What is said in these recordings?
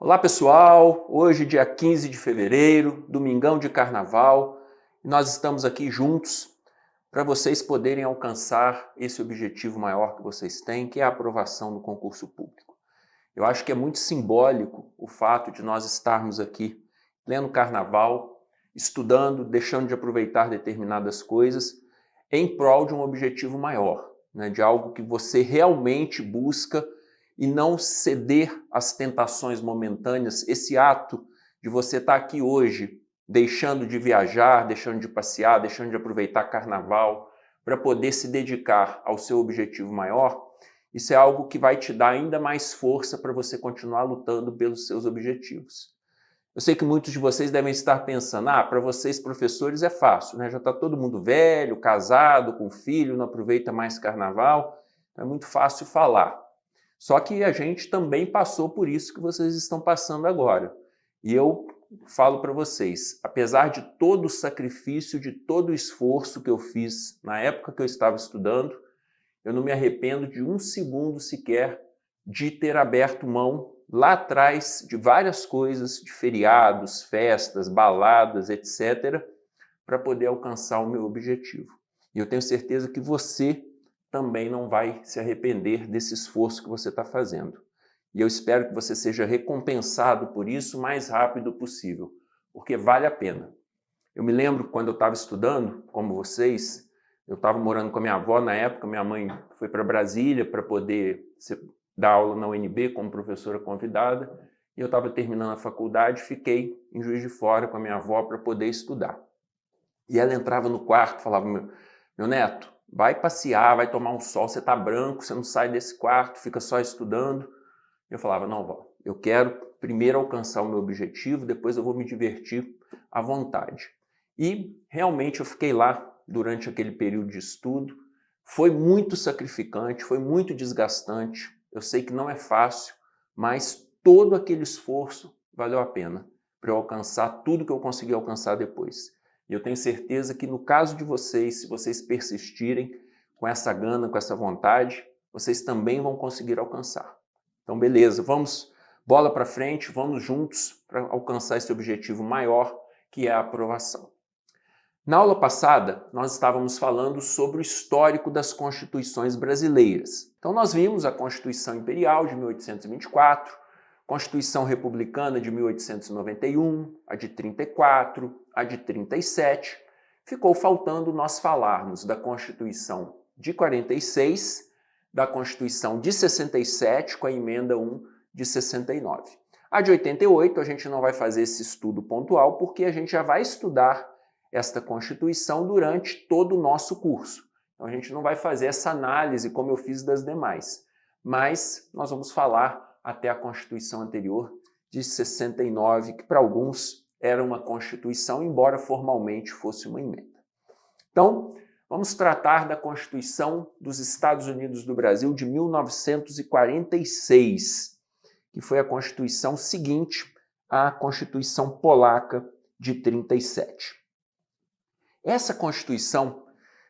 Olá pessoal, hoje dia 15 de fevereiro, domingão de carnaval, e nós estamos aqui juntos para vocês poderem alcançar esse objetivo maior que vocês têm, que é a aprovação no concurso público. Eu acho que é muito simbólico o fato de nós estarmos aqui, pleno carnaval, estudando, deixando de aproveitar determinadas coisas, em prol de um objetivo maior, né, de algo que você realmente busca e não ceder às tentações momentâneas. Esse ato de você estar aqui hoje, deixando de viajar, deixando de passear, deixando de aproveitar carnaval, para poder se dedicar ao seu objetivo maior, isso é algo que vai te dar ainda mais força para você continuar lutando pelos seus objetivos. Eu sei que muitos de vocês devem estar pensando, para vocês professores é fácil, né? Já está todo mundo velho, casado, com filho, não aproveita mais carnaval, então é muito fácil falar. Só que a gente também passou por isso que vocês estão passando agora. E eu falo para vocês, apesar de todo o sacrifício, de todo o esforço que eu fiz na época que eu estava estudando, eu não me arrependo de um segundo sequer de ter aberto mão lá atrás de várias coisas, de feriados, festas, baladas, etc., para poder alcançar o meu objetivo. E eu tenho certeza que você também não vai se arrepender desse esforço que você está fazendo. E eu espero que você seja recompensado por isso o mais rápido possível, porque vale a pena. Eu me lembro quando eu estava estudando, como vocês, eu estava morando com a minha avó na época, minha mãe foi para Brasília para poder dar aula na UNB como professora convidada, e eu estava terminando a faculdade, fiquei em Juiz de Fora com a minha avó para poder estudar. E ela entrava no quarto e falava, meu neto, vai passear, vai tomar um sol, você está branco, você não sai desse quarto, fica só estudando. Eu falava, não, vó, eu quero primeiro alcançar o meu objetivo, depois eu vou me divertir à vontade. E realmente eu fiquei lá durante aquele período de estudo. Foi muito sacrificante, foi muito desgastante. Eu sei que não é fácil, mas todo aquele esforço valeu a pena para eu alcançar tudo que eu consegui alcançar depois. E eu tenho certeza que no caso de vocês, se vocês persistirem com essa gana, com essa vontade, vocês também vão conseguir alcançar. Então, beleza, vamos bola para frente, vamos juntos para alcançar esse objetivo maior, que é a aprovação. Na aula passada, nós estávamos falando sobre o histórico das constituições brasileiras. Então, nós vimos a Constituição Imperial de 1824, Constituição Republicana de 1891, a de 34, a de 37. Ficou faltando nós falarmos da Constituição de 46, da Constituição de 67, com a emenda 1 de 69. A de 88 a gente não vai fazer esse estudo pontual, porque a gente já vai estudar esta Constituição durante todo o nosso curso. Então a gente não vai fazer essa análise como eu fiz das demais, mas nós vamos falar até a Constituição anterior de 69, que para alguns era uma Constituição, embora formalmente fosse uma emenda. Então, vamos tratar da Constituição dos Estados Unidos do Brasil de 1946, que foi a Constituição seguinte à Constituição Polaca de 37. Essa Constituição,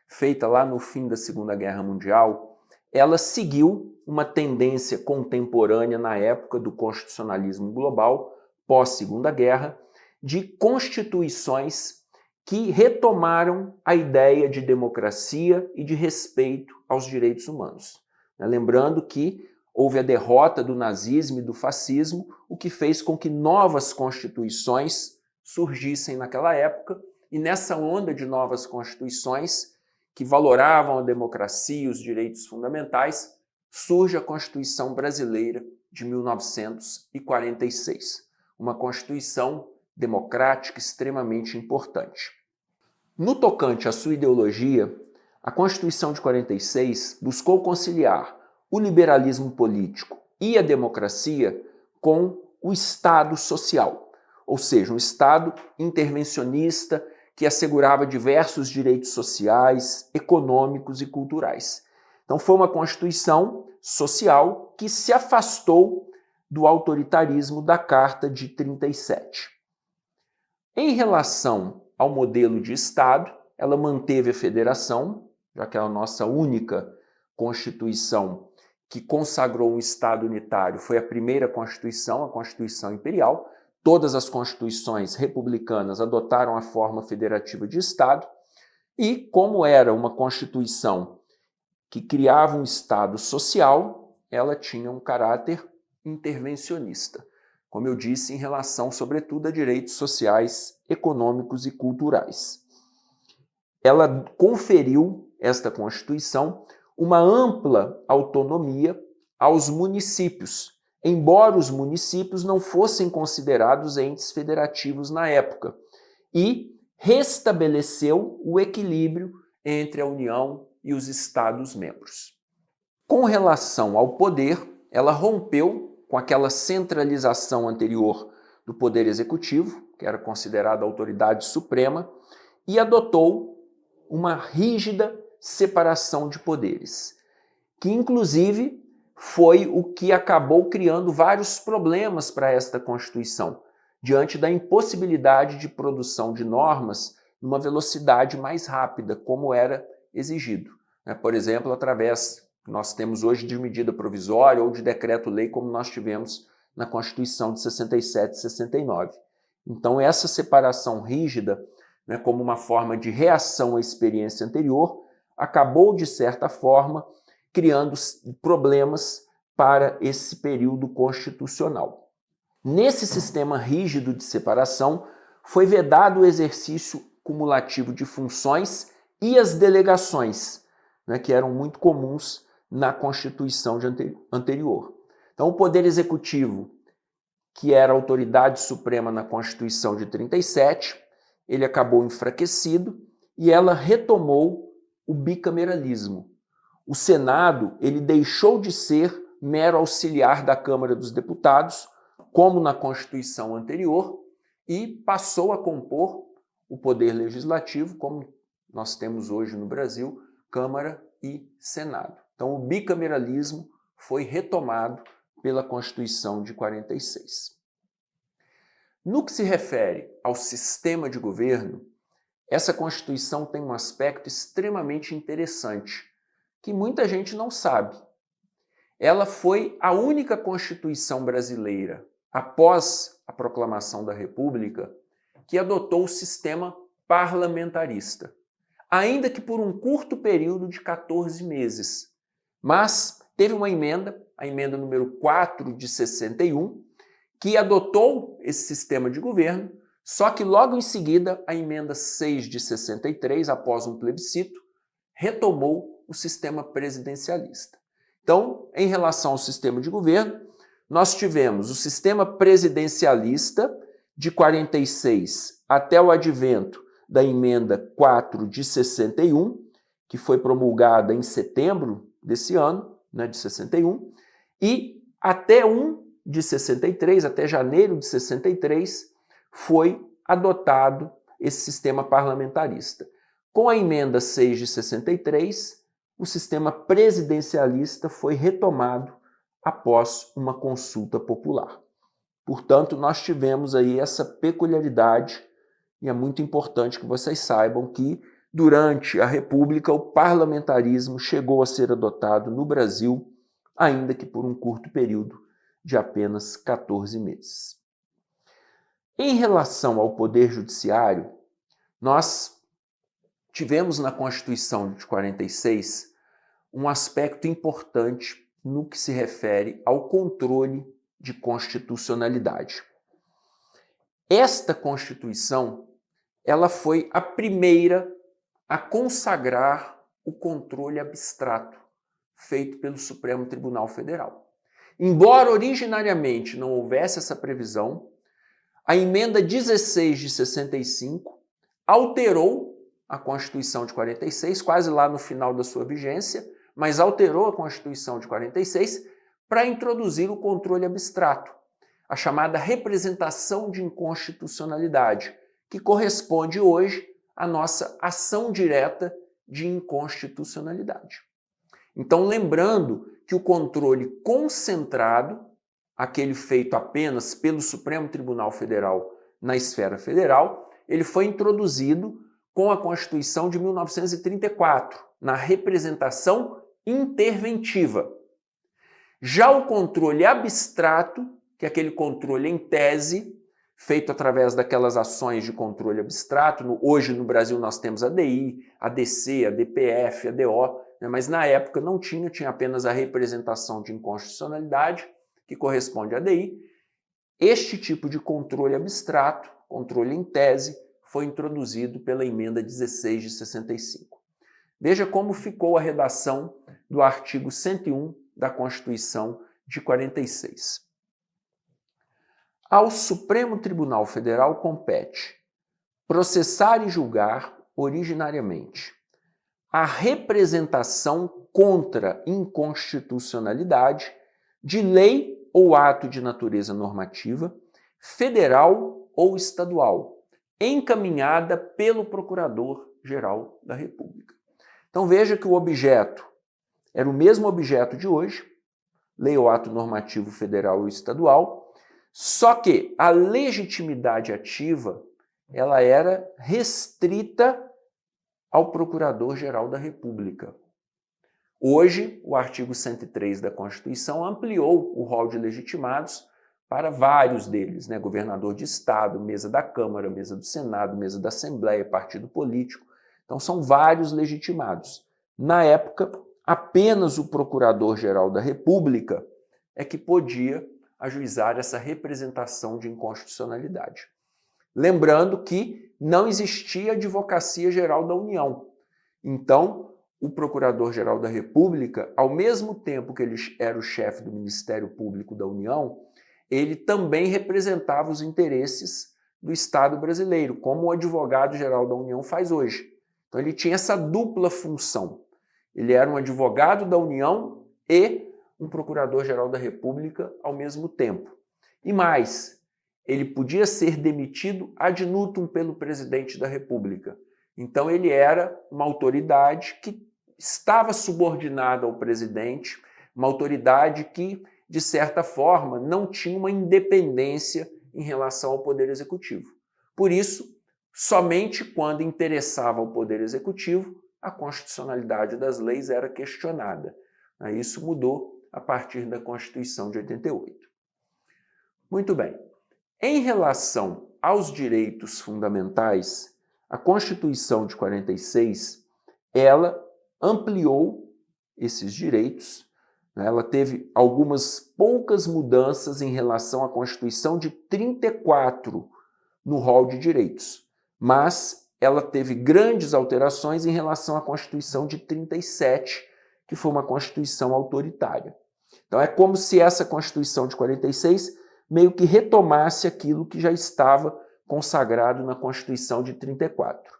feita lá no fim da Segunda Guerra Mundial, ela seguiu uma tendência contemporânea na época do constitucionalismo global, pós-Segunda Guerra, de constituições que retomaram a ideia de democracia e de respeito aos direitos humanos. Lembrando que houve a derrota do nazismo e do fascismo, o que fez com que novas constituições surgissem naquela época, e nessa onda de novas constituições que valoravam a democracia e os direitos fundamentais, surge a Constituição Brasileira de 1946, uma Constituição democrática extremamente importante. No tocante à sua ideologia, a Constituição de 46 buscou conciliar o liberalismo político e a democracia com o Estado social, ou seja, um Estado intervencionista que assegurava diversos direitos sociais, econômicos e culturais. Então foi uma Constituição social que se afastou do autoritarismo da Carta de 37. Em relação ao modelo de Estado, ela manteve a federação, já que é a nossa única Constituição que consagrou um Estado unitário foi a primeira Constituição, a Constituição Imperial. Todas as constituições republicanas adotaram a forma federativa de Estado. E, como era uma Constituição que criava um Estado social, ela tinha um caráter intervencionista, como eu disse, em relação, sobretudo, a direitos sociais, econômicos e culturais. Ela conferiu, esta Constituição, uma ampla autonomia aos municípios, embora os municípios não fossem considerados entes federativos na época, e restabeleceu o equilíbrio entre a União e os Estados-membros. Com relação ao poder, ela rompeu com aquela centralização anterior do Poder Executivo, que era considerada a autoridade suprema, e adotou uma rígida separação de poderes, que inclusive foi o que acabou criando vários problemas para esta Constituição, diante da impossibilidade de produção de normas numa velocidade mais rápida, como era exigido. Por exemplo, através, nós temos hoje de medida provisória ou de decreto-lei, como nós tivemos na Constituição de 67 e 69. Então, essa separação rígida, como uma forma de reação à experiência anterior, acabou, de certa forma, criando problemas para esse período constitucional. Nesse sistema rígido de separação, foi vedado o exercício cumulativo de funções e as delegações, que eram muito comuns na Constituição anterior. Então, o Poder Executivo, que era a autoridade suprema na Constituição de 37, ele acabou enfraquecido e ela retomou o bicameralismo. O Senado, ele deixou de ser mero auxiliar da Câmara dos Deputados, como na Constituição anterior, e passou a compor o Poder Legislativo, como nós temos hoje no Brasil, Câmara e Senado. Então, o bicameralismo foi retomado pela Constituição de 46. No que se refere ao sistema de governo, essa Constituição tem um aspecto extremamente interessante, que muita gente não sabe. Ela foi a única Constituição brasileira, após a proclamação da República, que adotou o sistema parlamentarista, ainda que por um curto período de 14 meses. Mas teve uma emenda, a emenda número 4 de 61, que adotou esse sistema de governo, só que logo em seguida a emenda 6 de 63, após um plebiscito, retomou o sistema presidencialista. Então, em relação ao sistema de governo, nós tivemos o sistema presidencialista de 46 até o advento da emenda 4 de 61, que foi promulgada em setembro desse ano, de 61, e até 1 de 63, até janeiro de 63, foi adotado esse sistema parlamentarista. Com a emenda 6 de 63, o sistema presidencialista foi retomado após uma consulta popular. Portanto, nós tivemos aí essa peculiaridade, e é muito importante que vocês saibam que, durante a República, o parlamentarismo chegou a ser adotado no Brasil, ainda que por um curto período de apenas 14 meses. Em relação ao Poder Judiciário, nós tivemos na Constituição de 46 um aspecto importante no que se refere ao controle de constitucionalidade. Esta Constituição, ela foi a primeira a consagrar o controle abstrato feito pelo Supremo Tribunal Federal. Embora originariamente não houvesse essa previsão, a emenda 16 de 65 alterou a Constituição de 46, quase lá no final da sua vigência, mas alterou a Constituição de 46 para introduzir o controle abstrato, a chamada representação de inconstitucionalidade, que corresponde hoje à nossa ação direta de inconstitucionalidade. Então, lembrando que o controle concentrado, aquele feito apenas pelo Supremo Tribunal Federal na esfera federal, ele foi introduzido com a Constituição de 1934, na representação interventiva. Já o controle abstrato, que é aquele controle em tese, feito através daquelas ações de controle abstrato. Hoje no Brasil nós temos a ADI, a DC, a DPF, a DO, né? Mas na época não tinha apenas a representação de inconstitucionalidade, que corresponde à ADI. Este tipo de controle abstrato, controle em tese, foi introduzido pela emenda 16 de 65. Veja como ficou a redação do artigo 101 da Constituição de 46. Ao Supremo Tribunal Federal compete processar e julgar originariamente a representação contra inconstitucionalidade de lei ou ato de natureza normativa, federal ou estadual, encaminhada pelo Procurador-Geral da República. Então veja que o objeto era o mesmo objeto de hoje, lei ou ato normativo federal ou estadual, só que a legitimidade ativa ela era restrita ao Procurador-Geral da República. Hoje, o artigo 103 da Constituição ampliou o rol de legitimados para vários deles, né? Governador de Estado, mesa da Câmara, mesa do Senado, mesa da Assembleia, partido político. Então, são vários legitimados. Na época, apenas o Procurador-Geral da República é que podia ajuizar essa representação de inconstitucionalidade. Lembrando que não existia Advocacia Geral da União. Então, o Procurador-Geral da República, ao mesmo tempo que ele era o chefe do Ministério Público da União, ele também representava os interesses do Estado brasileiro, como o Advogado-Geral da União faz hoje. Então ele tinha essa dupla função. Ele era um advogado da União e um Procurador-Geral da República ao mesmo tempo. E mais, ele podia ser demitido ad nutum pelo presidente da República. Então ele era uma autoridade que estava subordinada ao presidente, uma autoridade que, de certa forma, não tinha uma independência em relação ao Poder Executivo. Por isso, somente quando interessava ao Poder Executivo, a constitucionalidade das leis era questionada. Isso mudou a partir da Constituição de 88. Muito bem. Em relação aos direitos fundamentais, a Constituição de 46, ela ampliou esses direitos, né? Ela teve algumas poucas mudanças em relação à Constituição de 34 no rol de direitos, mas ela teve grandes alterações em relação à Constituição de 37, que foi uma Constituição autoritária. Então é como se essa Constituição de 46 meio que retomasse aquilo que já estava consagrado na Constituição de 34.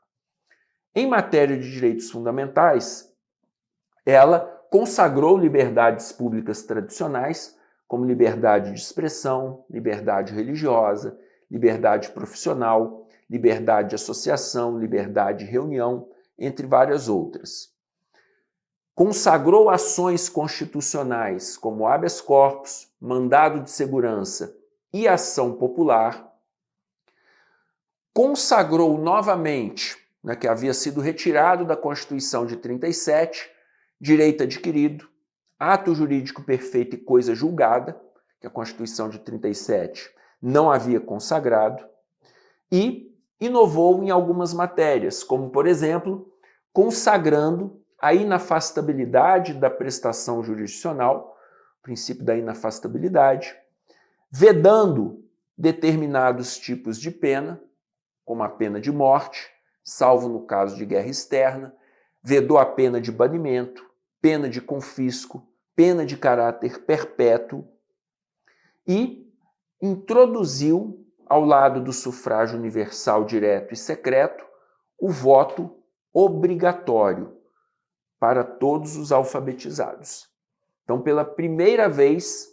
Em matéria de direitos fundamentais, ela consagrou liberdades públicas tradicionais, como liberdade de expressão, liberdade religiosa, liberdade profissional, liberdade de associação, liberdade de reunião, entre várias outras. Consagrou ações constitucionais como habeas corpus, mandado de segurança e ação popular. Consagrou novamente, né, que havia sido retirado da Constituição de 37, direito adquirido, ato jurídico perfeito e coisa julgada, que a Constituição de 37 não havia consagrado, e inovou em algumas matérias, como, por exemplo, consagrando a inafastabilidade da prestação jurisdicional, o princípio da inafastabilidade, vedando determinados tipos de pena, como a pena de morte, salvo no caso de guerra externa, vedou a pena de banimento, pena de confisco, pena de caráter perpétuo e introduziu, ao lado do sufrágio universal direto e secreto, o voto obrigatório para todos os alfabetizados. Então, pela primeira vez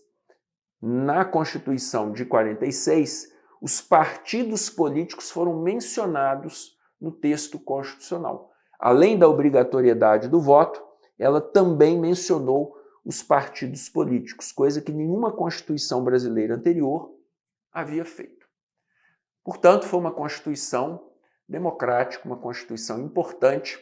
na Constituição de 46, os partidos políticos foram mencionados no texto constitucional. Além da obrigatoriedade do voto, ela também mencionou os partidos políticos, coisa que nenhuma Constituição brasileira anterior havia feito. Portanto, foi uma Constituição democrática, uma Constituição importante,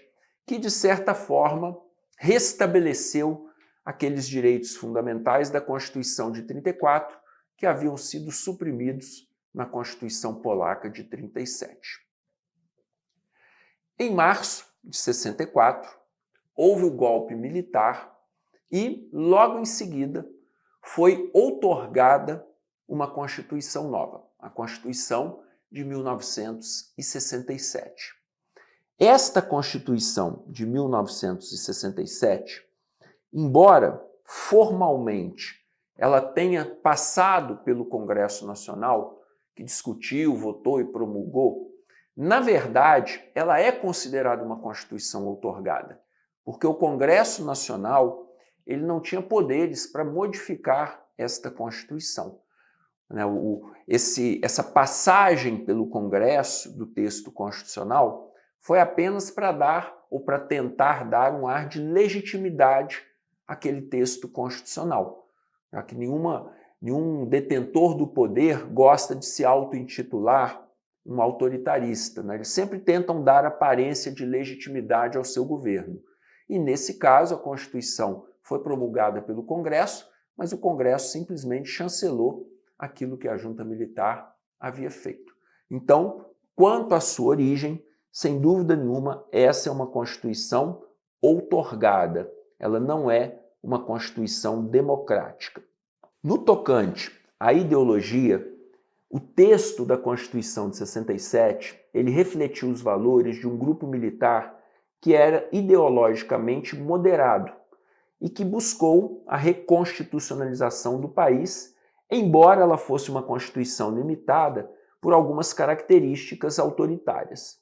que, de certa forma, restabeleceu aqueles direitos fundamentais da Constituição de 34 que haviam sido suprimidos na Constituição Polaca de 37. Em março de 64, houve o golpe militar e, logo em seguida, foi outorgada uma Constituição nova, a Constituição de 1967. Esta Constituição de 1967, embora formalmente ela tenha passado pelo Congresso Nacional, que discutiu, votou e promulgou, na verdade, ela é considerada uma Constituição outorgada, porque o Congresso Nacional ele não tinha poderes para modificar esta Constituição. Essa passagem pelo Congresso do texto constitucional foi apenas para dar ou para tentar dar um ar de legitimidade àquele texto constitucional, já que nenhum detentor do poder gosta de se auto-intitular um autoritarista, né? Eles sempre tentam dar aparência de legitimidade ao seu governo. E nesse caso, a Constituição foi promulgada pelo Congresso, mas o Congresso simplesmente chancelou aquilo que a junta militar havia feito. Então, quanto à sua origem, sem dúvida nenhuma, essa é uma Constituição outorgada. Ela não é uma Constituição democrática. No tocante à ideologia, o texto da Constituição de 67, ele refletiu os valores de um grupo militar que era ideologicamente moderado e que buscou a reconstitucionalização do país, embora ela fosse uma Constituição limitada por algumas características autoritárias.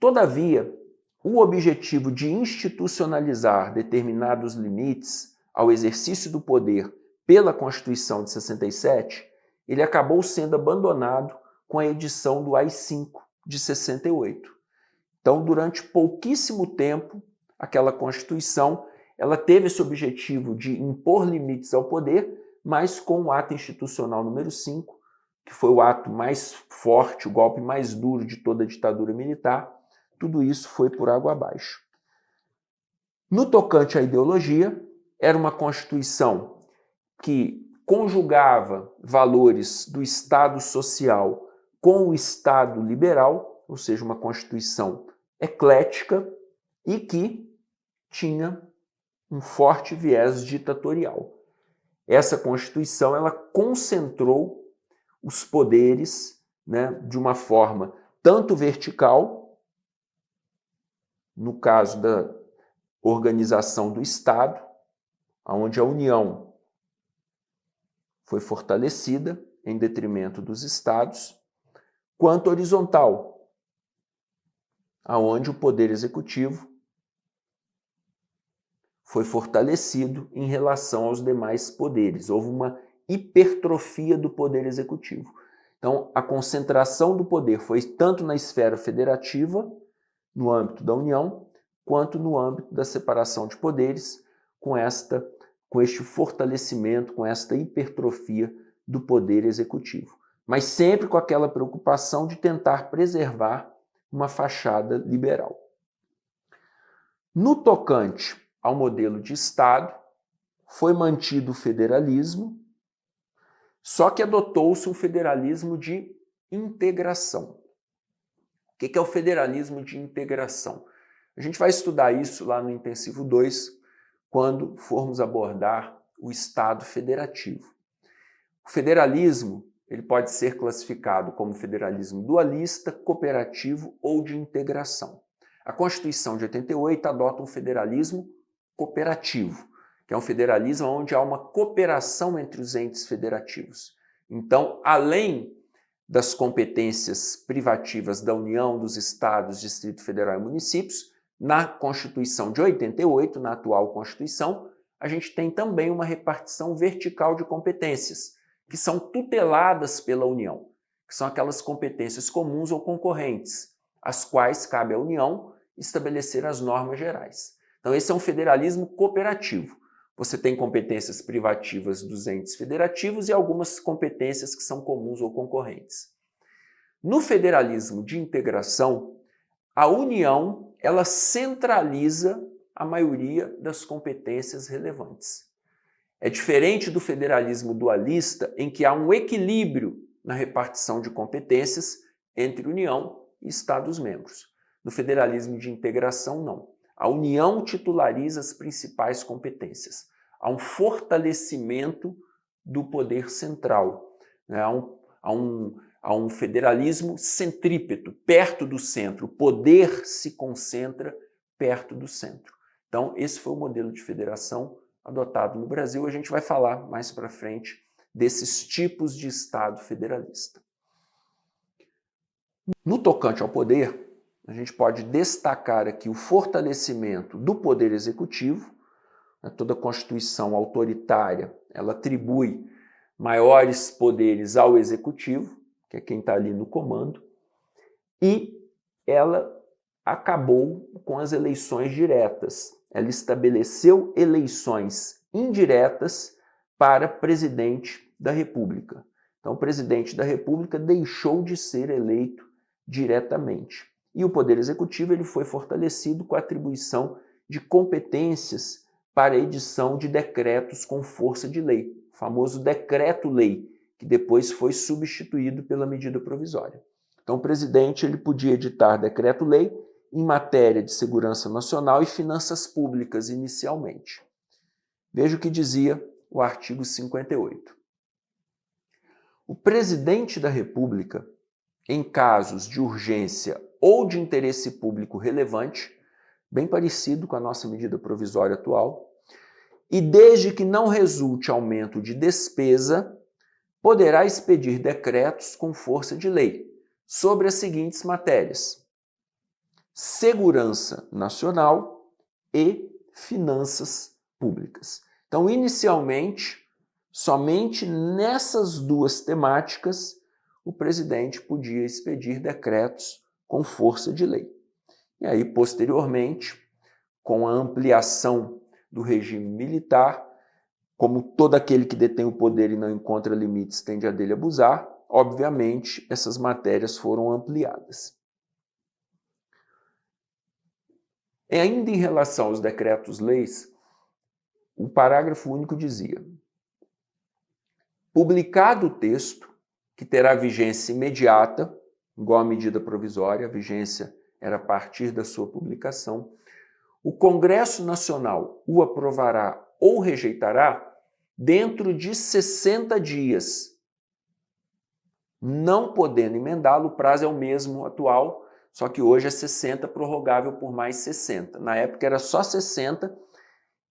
Todavia, o objetivo de institucionalizar determinados limites ao exercício do poder pela Constituição de 67, ele acabou sendo abandonado com a edição do AI-5 de 68. Então, durante pouquíssimo tempo, aquela Constituição ela teve esse objetivo de impor limites ao poder, mas com o ato institucional número 5, que foi o ato mais forte, o golpe mais duro de toda a ditadura militar, tudo isso foi por água abaixo. No tocante à ideologia, era uma Constituição que conjugava valores do Estado social com o Estado liberal, ou seja, uma Constituição eclética e que tinha um forte viés ditatorial. Essa Constituição ela concentrou os poderes, né, de uma forma tanto vertical, no caso da organização do Estado, onde a União foi fortalecida em detrimento dos estados, quanto horizontal, aonde o poder executivo foi fortalecido em relação aos demais poderes. Houve uma hipertrofia do poder executivo. Então, a concentração do poder foi tanto na esfera federativa, no âmbito da União, quanto no âmbito da separação de poderes, com este fortalecimento, com esta hipertrofia do poder executivo. Mas sempre com aquela preocupação de tentar preservar uma fachada liberal. No tocante ao modelo de Estado, foi mantido o federalismo, só que adotou-se um federalismo de integração. O que é o federalismo de integração? A gente vai estudar isso lá no Intensivo 2, quando formos abordar o Estado federativo. O federalismo ele pode ser classificado como federalismo dualista, cooperativo ou de integração. A Constituição de 88 adota um federalismo cooperativo, que é um federalismo onde há uma cooperação entre os entes federativos. Então, além das competências privativas da União, dos Estados, Distrito Federal e municípios, na Constituição de 88, na atual Constituição, a gente tem também uma repartição vertical de competências, que são tuteladas pela União, que são aquelas competências comuns ou concorrentes, as quais cabe à União estabelecer as normas gerais. Então, esse é um federalismo cooperativo. Você tem competências privativas dos entes federativos e algumas competências que são comuns ou concorrentes. No federalismo de integração, a União ela centraliza a maioria das competências relevantes. É diferente do federalismo dualista, em que há um equilíbrio na repartição de competências entre União e Estados-membros. No federalismo de integração, não. A União titulariza as principais competências. Há um fortalecimento do poder central, né? Há um federalismo centrípeto, perto do centro. O poder se concentra perto do centro. Então, esse foi o modelo de federação adotado no Brasil. A gente vai falar mais para frente desses tipos de Estado federalista. No tocante ao poder, a gente pode destacar aqui o fortalecimento do poder executivo. Toda Constituição autoritária, ela atribui maiores poderes ao executivo, que é quem está ali no comando, e ela acabou com as eleições diretas. Ela estabeleceu eleições indiretas para presidente da República. Então, o presidente da República deixou de ser eleito diretamente. E o Poder Executivo ele foi fortalecido com a atribuição de competências para a edição de decretos com força de lei, o famoso decreto-lei, que depois foi substituído pela medida provisória. Então, o presidente ele podia editar decreto-lei em matéria de segurança nacional e finanças públicas inicialmente. Veja o que dizia o artigo 58. O presidente da República, em casos de urgência ou de interesse público relevante, bem parecido com a nossa medida provisória atual, e desde que não resulte aumento de despesa, poderá expedir decretos com força de lei sobre as seguintes matérias: segurança nacional e finanças públicas. Então, inicialmente, somente nessas duas temáticas, o presidente podia expedir decretos com força de lei. E aí, posteriormente, com a ampliação do regime militar, como todo aquele que detém o poder e não encontra limites tende a dele abusar, obviamente, essas matérias foram ampliadas. Ainda em relação aos decretos-leis, o parágrafo único dizia: publicado o texto, que terá vigência imediata, igual à medida provisória, a vigência era a partir da sua publicação, o Congresso Nacional o aprovará ou rejeitará dentro de 60 dias. Não podendo emendá-lo, o prazo é o mesmo atual, só que hoje é 60, prorrogável por mais 60. Na época era só 60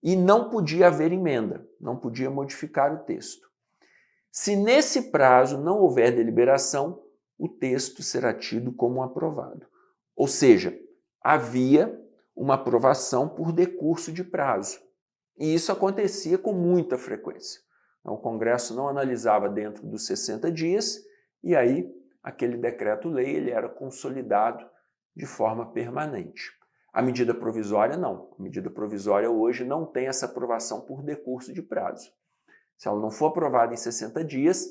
e não podia haver emenda, não podia modificar o texto. Se nesse prazo não houver deliberação, o texto será tido como aprovado. Ou seja, havia uma aprovação por decurso de prazo. E isso acontecia com muita frequência. O Congresso não analisava dentro dos 60 dias e aí aquele decreto-lei ele era consolidado de forma permanente. A medida provisória não. A medida provisória hoje não tem essa aprovação por decurso de prazo. Se ela não for aprovada em 60 dias,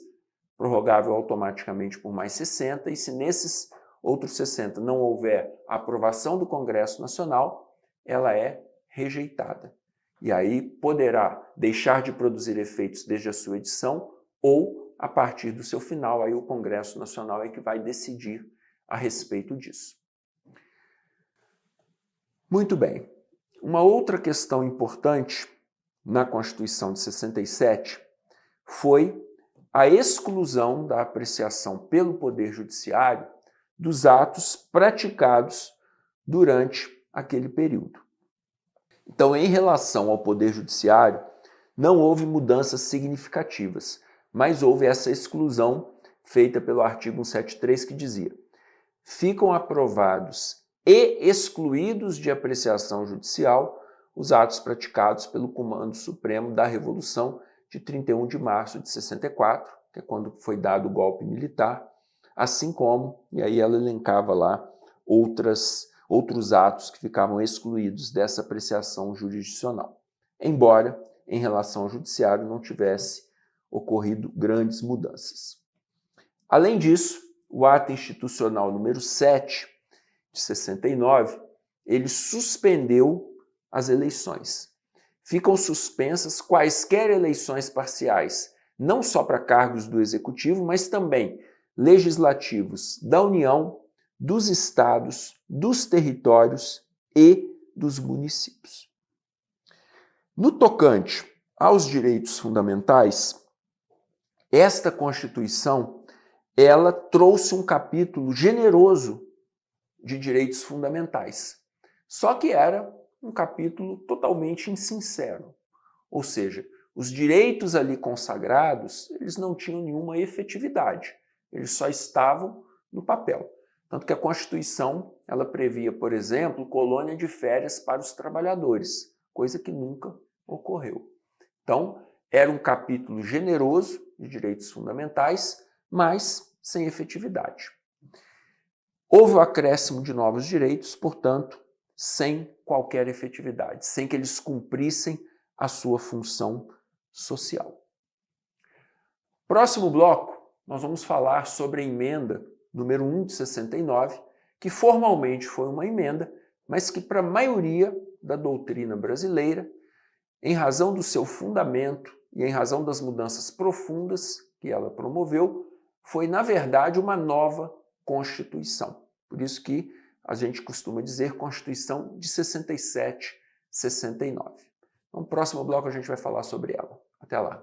prorrogável automaticamente por mais 60, e se nesses outros 60 não houver a aprovação do Congresso Nacional, ela é rejeitada. E aí poderá deixar de produzir efeitos desde a sua edição ou a partir do seu final. Aí o Congresso Nacional é que vai decidir a respeito disso. Muito bem. Uma outra questão importante na Constituição de 67 foi a exclusão da apreciação pelo Poder Judiciário dos atos praticados durante aquele período. Então, em relação ao Poder Judiciário, não houve mudanças significativas, mas houve essa exclusão feita pelo artigo 173 que dizia: ficam aprovados e excluídos de apreciação judicial os atos praticados pelo Comando Supremo da Revolução de 31 de março de 64, que é quando foi dado o golpe militar, assim como, e aí ela elencava lá outros atos que ficavam excluídos dessa apreciação jurisdicional. Embora, em relação ao judiciário, não tivesse ocorrido grandes mudanças. Além disso, o ato institucional número 7, de 69, ele suspendeu as eleições. Ficam suspensas quaisquer eleições parciais, não só para cargos do Executivo, mas também legislativos da União, dos estados, dos territórios e dos municípios. No tocante aos direitos fundamentais, esta Constituição, ela trouxe um capítulo generoso de direitos fundamentais. Só que era um capítulo totalmente insincero. Ou seja, os direitos ali consagrados, eles não tinham nenhuma efetividade. Eles só estavam no papel. Tanto que a Constituição, ela previa, por exemplo, colônia de férias para os trabalhadores, coisa que nunca ocorreu. Então, era um capítulo generoso de direitos fundamentais, mas sem efetividade. Houve o acréscimo de novos direitos, portanto, sem qualquer efetividade, sem que eles cumprissem a sua função social. Próximo bloco, nós vamos falar sobre a emenda número 1 de 69, que formalmente foi uma emenda, mas que para a maioria da doutrina brasileira, em razão do seu fundamento e em razão das mudanças profundas que ela promoveu, foi, na verdade, uma nova Constituição. Por isso que a gente costuma dizer Constituição de 67, 69. No próximo bloco a gente vai falar sobre ela. Até lá.